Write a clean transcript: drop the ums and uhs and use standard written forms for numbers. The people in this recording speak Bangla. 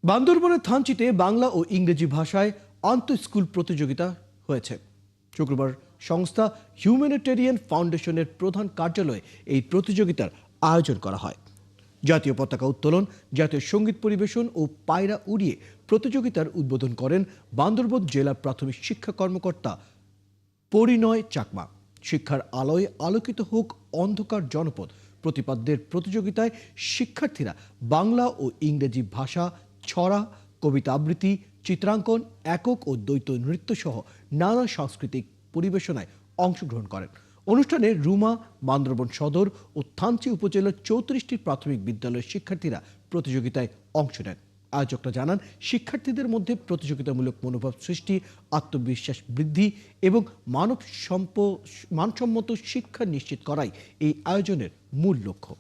বান্দরবনের থানচিতে বাংলা ও ইংরেজি ভাষায় আন্তঃস্কুল প্রতিযোগিতা হয়েছে। শুক্রবার সংস্থা হিউম্যানিটেরিয়ান ফাউন্ডেশনের প্রধান কার্যালয়ে এই প্রতিযোগিতার আয়োজন করা হয়। জাতীয় পতাকা উত্তোলন, জাতীয় সঙ্গীত পরিবেশন ও পায়রা উড়িয়ে প্রতিযোগিতার উদ্বোধন করেন বান্দরবন জেলা প্রাথমিক শিক্ষা কর্মকর্তা পরিণয় চাকমা। শিক্ষার আলোয় আলোকিত হোক অন্ধকার জনপদ প্রতিপাদ্যের প্রতিযোগিতায় শিক্ষার্থীরা বাংলা ও ইংরেজি ভাষা, ছড়া, কবিতা আবৃত্তি, চিত্রাঙ্কন, একক ও দ্বৈত নৃত্য সহ নানা সাংস্কৃতিক পরিবেশনায় অংশগ্রহণ করেন। অনুষ্ঠানে রুমা, বান্দরবন সদর ও থানচি উপজেলার 34টি প্রাথমিক বিদ্যালয়ের শিক্ষার্থীরা প্রতিযোগিতায় অংশ নেন। আয়োজকরা জানান, শিক্ষার্থীদের মধ্যে প্রতিযোগিতামূলক মনোভাব সৃষ্টি, আত্মবিশ্বাস বৃদ্ধি এবং মানসম্মত শিক্ষা নিশ্চিত করাই এই আয়োজনের মূল লক্ষ্য।